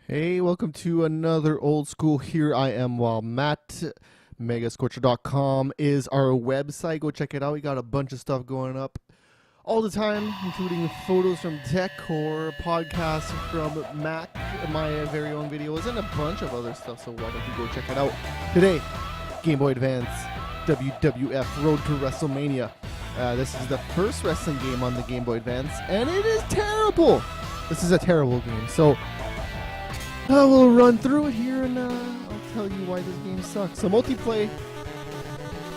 Hey, welcome to another old school. Here I am while Matt. Megascorcher.com is our website. Go check it out. We got a bunch of stuff going up all the time, including photos from Decor, podcasts from Mac, my very own videos, and a bunch of other stuff. So why don't you go check it out today? Game Boy Advance, WWF Road to WrestleMania. This is the first wrestling game on the Game Boy Advance, and it is terrible. This is a terrible game. So we'll run through it here, and I'll tell you why this game sucks. So multiplayer,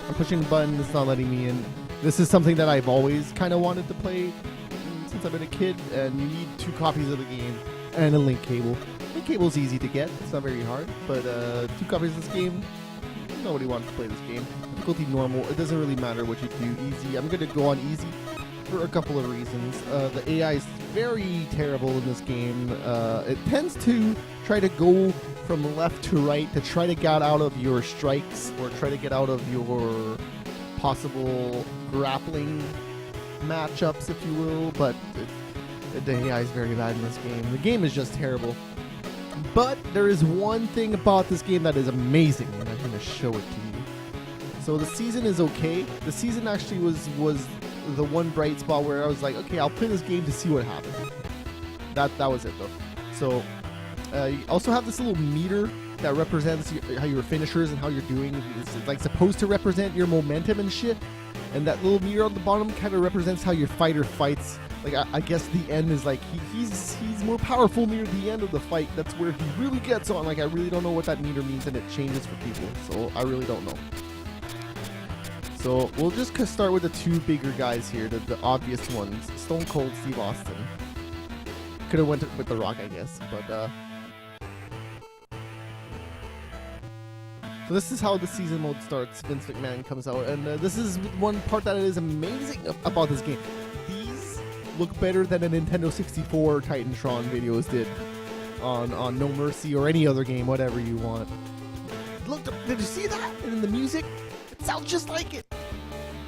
I'm pushing the button, it's not letting me in. This is something that I've always kind of wanted to play since I've been a kid, and you need 2 copies of the game and a link cable. Link cable's easy to get, it's not very hard, but 2 copies of this game, nobody wants to play this game. Difficulty normal, it doesn't really matter what you do. Easy, I'm going to go on easy for a couple of reasons. The AI is very terrible in this game. It tends to try to go from left to right to try to get out of your strikes or try to get out of your possible grappling matchups, if you will, but the AI is very bad in this game. The game is just terrible. But there is one thing about this game that is amazing, and I'm going to show it to you. So the season is okay. The season actually was the one bright spot where I was like, okay, I'll play this game to see what happens. That was it though. So you also have this little meter that represents how your finishers and how you're doing. It's like supposed to represent your momentum and shit. And that little meter on the bottom kind of represents how your fighter fights. Like I guess the end is like he's more powerful near the end of the fight. That's where he really gets on. Like I really don't know what that meter means, and it changes for people. So I really don't know. So we'll just start with the 2 bigger guys here, the obvious ones. Stone Cold Steve Austin. Could have went with The Rock, I guess, but so this is how the season mode starts. Vince McMahon comes out, and this is one part that is amazing about this game. These look better than a Nintendo 64 Titantron videos did on No Mercy or any other game, whatever you want. Look, did you see that? And in the music, it sounds just like it.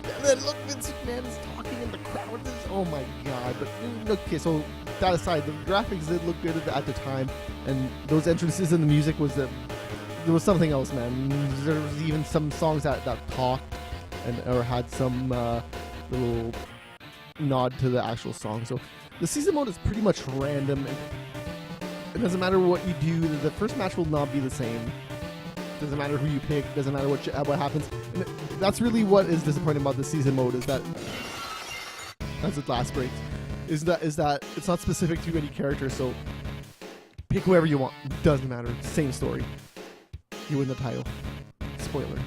And then look, Vince McMahon is talking in the crowd. Oh my god. But okay, so that aside, the graphics did look good at the time, and those entrances in the music there was something else, man. There was even some songs that talked or had some little nod to the actual song. So the season mode is pretty much random. It doesn't matter what you do. The first match will not be the same. Doesn't matter who you pick. Doesn't matter what happens. And that's really what is disappointing about the season mode, is that as it last breaks, is that it's not specific to any character. So pick whoever you want. Doesn't matter. Same story. You win the title. Spoiler.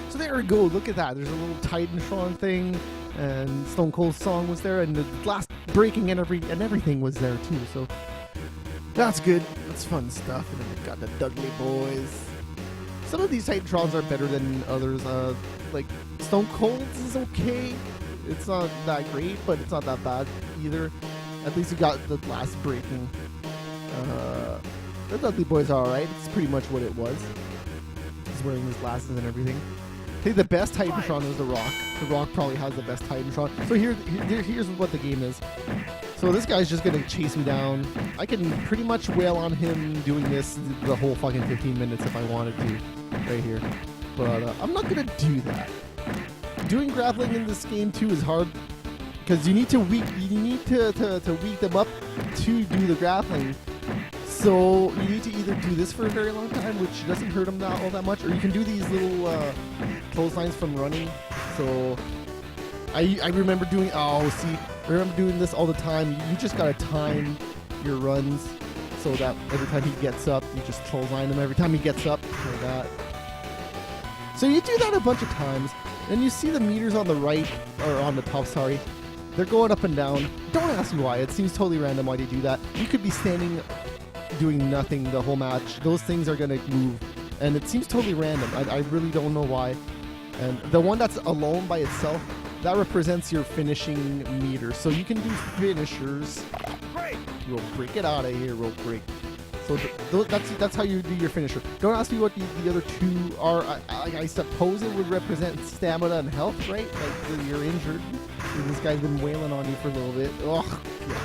So there we go. Look at that. There's a little Titantron thing. And Stone Cold's song was there, and the last breaking and everything was there too. So that's good. That's fun stuff. And then we've got the Dudley Boys. Some of these Titantrons are better than others. Like Stone Cold's is okay. It's not that great, but it's not that bad either. At least you got the last breaking. The Dudley Boys are alright. It's pretty much what it was. He's wearing his glasses and everything. I think the best Titantron was The Rock. The Rock probably has the best Titantron. So here's what the game is. So this guy's just gonna chase me down. I can pretty much wail on him doing this the whole fucking 15 minutes if I wanted to, right here. But I'm not gonna do that. Doing grappling in this game too is hard because you need to weak them up to do the grappling. So you need to either do this for a very long time, which doesn't hurt them all that much, or you can do these little clotheslines from running. So I remember doing this all the time. You just gotta time your runs so that every time he gets up, you just clothesline him every time he gets up, like that. So you do that a bunch of times, and you see the meters on the right, or on the top, sorry. They're going up and down. Don't ask me why. It seems totally random why they do that. You could be standing doing nothing the whole match. Those things are gonna move, and it seems totally random. I really don't know why. And the one that's alone by itself, that represents your finishing meter. So you can do finishers. Real break. Get out of here, real break. So that's how you do your finisher. Don't ask me what the other two are. I suppose it would represent stamina and health, right? Like you're injured. This guy's been wailing on you for a little bit. Oh, God.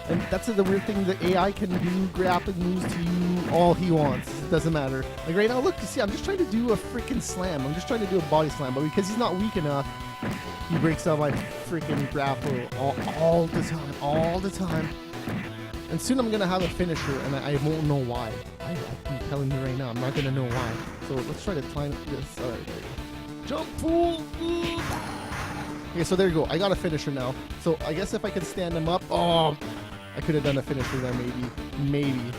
And that's the weird thing. The AI can do grappling moves to you all he wants. It doesn't matter. Like right now, look, you see, I'm just trying to do a freaking slam. I'm just trying to do a body slam. But because he's not weak enough, he breaks out my freaking grapple all the time. And soon I'm going to have a finisher, and I won't know why. I'm telling you right now, I'm not going to know why. So let's try to climb this. All right, there you go. Jump, fool! Okay, so there you go. I got a finisher now. So I guess if I can stand him up, oh, I could have done a finisher there, maybe.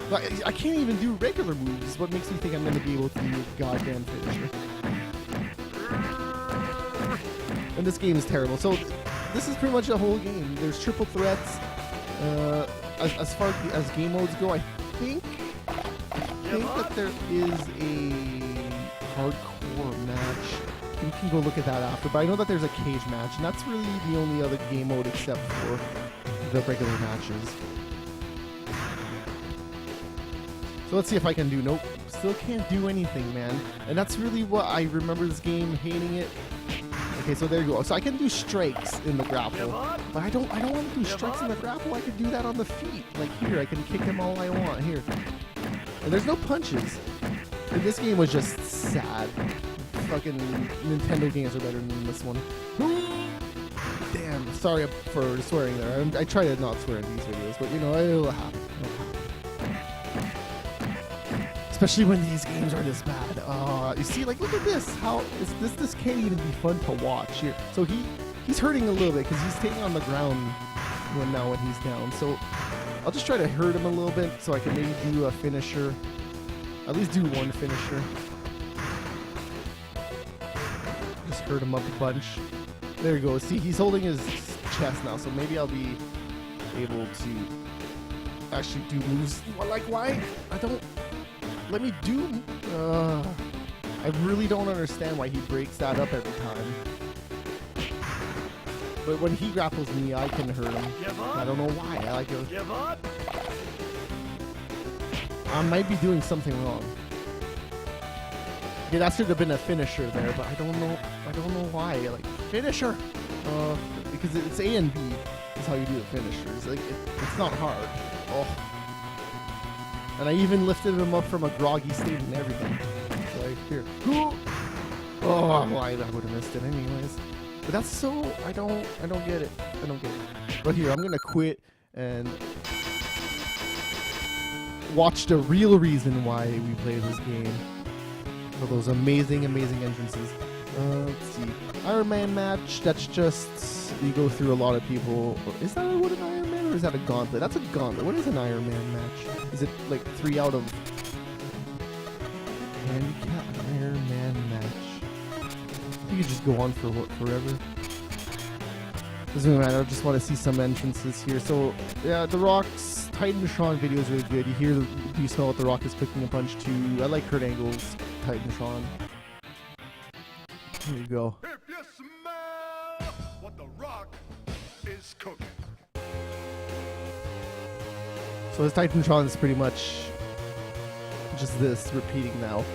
But I can't even do regular moves. What makes me think I'm going to be able to do a goddamn finisher? And this game is terrible. So this is pretty much the whole game. There's triple threats. As far as game modes go, I think that there is a hardcore match. We can go look at that after, but I know that there's a cage match, and that's really the only other game mode except for the regular matches. So let's see if I can do. Nope, still can't do anything, man. And that's really what I remember this game, hating it. Okay, so there you go. So I can do strikes in the grapple, but I don't want to do strikes in the grapple. I can do that on the feet. Like here, I can kick him all I want. Here, and there's no punches. And this game was just sad. Fucking Nintendo games are better than this one. Damn, sorry for swearing there. I try to not swear in these videos, but you know, it'll happen. Especially when these games are this bad. You see, like, look at this. How is this can't even be fun to watch here. So he's hurting a little bit because he's staying on the ground when he's down. So I'll just try to hurt him a little bit so I can maybe do a finisher. At least do one finisher. Just hurt him up a bunch. There you go. See, he's holding his chest now, so maybe I'll be able to actually do moves. Like, why? Let me do. I really don't understand why he breaks that up every time. But when he grapples me, I can hurt him. I don't know why. I like it. I might be doing something wrong. Okay, that should have been a finisher there, but I don't know why. Like, finisher! Because it's A and B is how you do the finishers. Like, it's not hard. Oh. And I even lifted him up from a groggy state and everything. Like, here. Oh, well, I would have missed it anyways. But that's so, I don't get it. But here, I'm gonna quit and watch the real reason why we play this game. For those amazing entrances. Let's see. Iron Man match, that's just, you go through a lot of people. Is that what an Iron Man, or is that a gauntlet? That's a gauntlet. What is an Iron Man match? Is it like 3 out of handicap Iron Man match? You could just go on for forever. Doesn't matter, I just want to see some entrances here. So, yeah, The Rock's Titantron video is really good. You hear, you smell what The Rock is cooking a punch too. I like Kurt Angle's Titantron. Here you go. If you smell what The Rock is cooking. So his Titantron is pretty much just this, repeating now.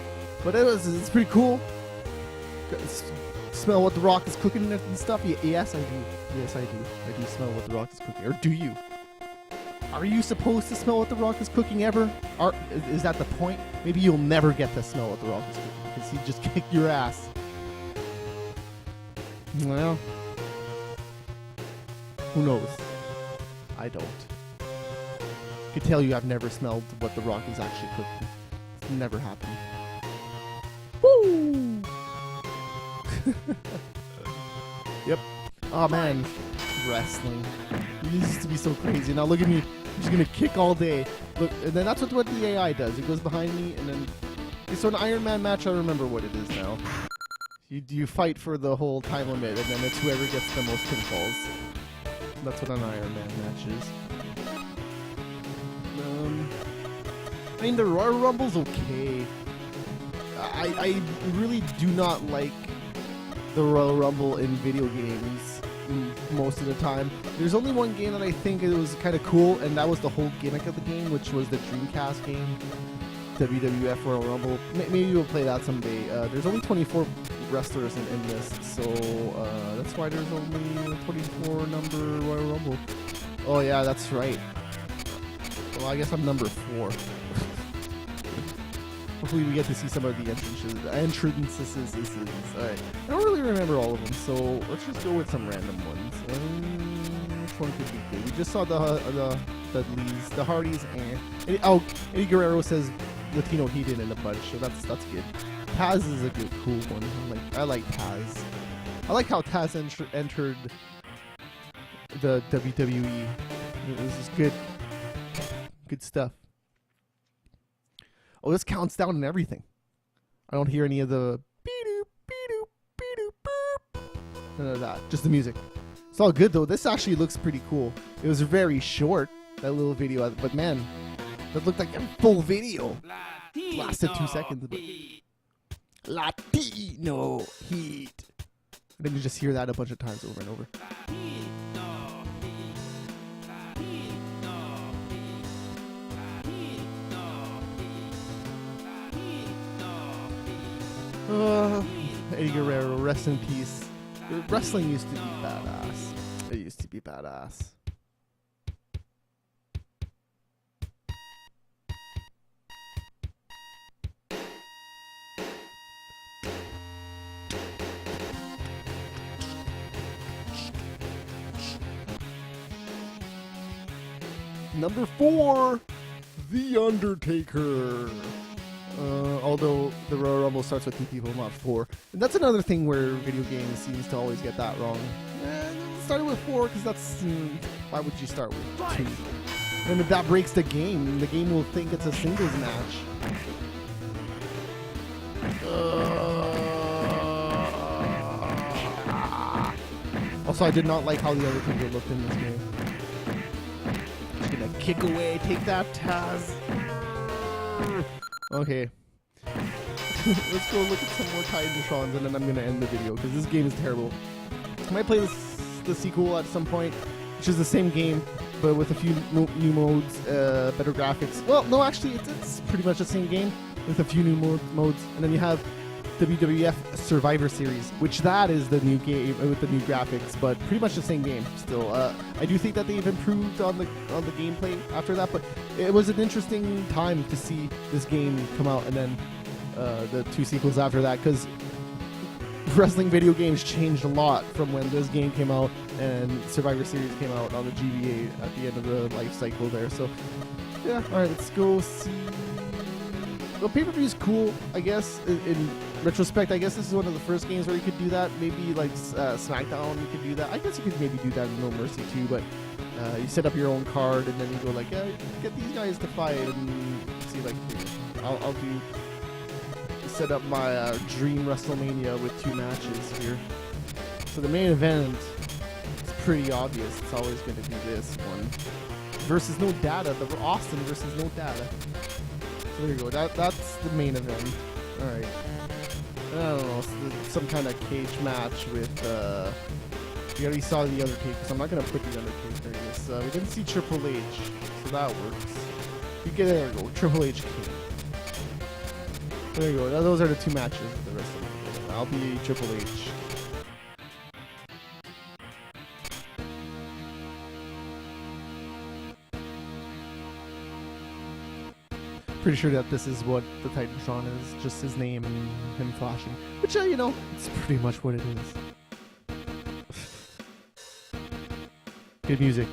But it's pretty cool. Smell what The Rock is cooking and stuff? Yes, I do. Yes, I do. I do smell what The Rock is cooking. Or do you? Are you supposed to smell what The Rock is cooking ever? Is that the point? Maybe you'll never get to smell what The Rock is cooking because he just kicked your ass. Well, who knows? I don't. I can tell you I've never smelled what The Rock is actually cooking. It's never happened. Woo! Yep. Oh man, wrestling. It used to be so crazy. Now look at me. I'm just gonna kick all day. Look, and then that's what the AI does. It goes behind me, and then. Okay, so an Iron Man match, I remember what it is now. You fight for the whole time limit, and then it's whoever gets the most pinfalls. That's what an Iron Man match is. I mean, the Royal Rumble's okay. I really do not like the Royal Rumble in video games. most of the time. There's only one game that I think it was kind of cool, and that was the whole gimmick of the game, which was the Dreamcast game, WWF Royal Rumble. Maybe we'll play that someday. There's only 24 wrestlers in this, so that's why there's only a 24 number Royal Rumble. Oh yeah, that's right. Well, I guess I'm number 4. Hopefully we get to see some of the entrances. Alright. I don't really remember all of them, so let's just go with some random ones. Which one could be good? We just saw the Dudleys, the Hardys, and Eddie Guerrero says Latino Heathen in a bunch, so that's good. Taz is a good, cool one. I like Taz. I like how Taz entered the WWE. This is good stuff. Oh, this counts down and everything. I don't hear any of the beep-doop, beep-doop, beep-doop, boop. None of that. Just the music. It's all good though. This actually looks pretty cool. It was very short, that little video, but man, that looked like a full video. Lasted 2 seconds. But Latino Heat. And then you just hear that a bunch of times over and over. Eddie Guerrero, rest in peace. Wrestling used to be badass. It used to be badass. Number 4, The Undertaker. Although the Royal Rumble starts with 2 people, not 4. And that's another thing where video games seems to always get that wrong. Started with 4 because that's... why would you start with 2? And if that breaks the game will think it's a singles match. Also, I did not like how the other people looked in this game. Just gonna kick away, take that, Taz. Okay. Let's go look at some more Titantrons and then I'm gonna end the video because this game is terrible. I might play the sequel at some point, which is the same game but with a few new modes, better graphics. Well, no, actually, it's pretty much the same game with a few new modes. And then you have WWF Survivor Series, which that is the new game with the new graphics, but pretty much the same game still. I do think that they've improved on the gameplay after that, but it was an interesting time to see this game come out and then the 2 sequels after that, because wrestling video games changed a lot from when this game came out and Survivor Series came out on the GBA at the end of the life cycle there. So yeah, alright, let's go see. Well, pay-per-view is cool, I guess. In retrospect, I guess this is one of the first games where you could do that. Maybe like SmackDown, you could do that. I guess you could maybe do that in No Mercy too, but you set up your own card and then you go like, yeah, get these guys to fight and see like, I'll do set up my dream WrestleMania with 2 matches here. So the main event is pretty obvious. It's always going to be this one versus no data. The Austin versus no data. So there you go. That's the main event. All right. I don't know. Some kind of cage match with. We already saw the Undertaker, so I'm not gonna put the Undertaker in this. We didn't see Triple H, so that works. There you go. Triple H came. There you go. Now, those are the 2 matches of the rest of the I'll be Triple H. Pretty sure that this is what the Titantron is, just his name and him flashing. Which, you know, it's pretty much what it is. Good music.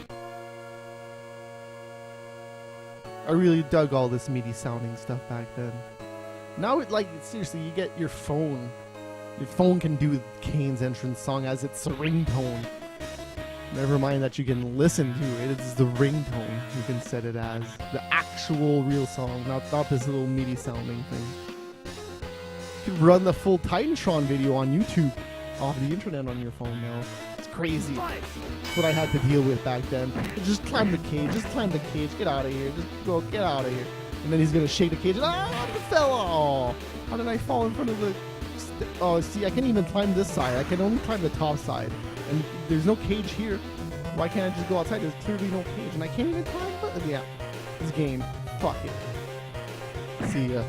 I really dug all this MIDI sounding stuff back then. Now, seriously, you get your phone. Your phone can do Kane's entrance song as its ringtone. Never mind that you can listen to it. It's the ringtone. You can set it as the actual real song, not this little MIDI sounding thing. You can run the full Titantron video on YouTube off the internet on your phone now. It's crazy. That's what I had to deal with back then. Just climb the cage. Just climb the cage. Get out of here. Just go. Get out of here. And then he's gonna shake the cage. Ah, I fell off. How did I fall in front of the Oh, see, I can't even climb this side. I can only climb the top side. And there's no cage here. Why can't I just go outside? There's clearly no cage. And I can't even climb. Yeah. This game. Fuck it. See ya.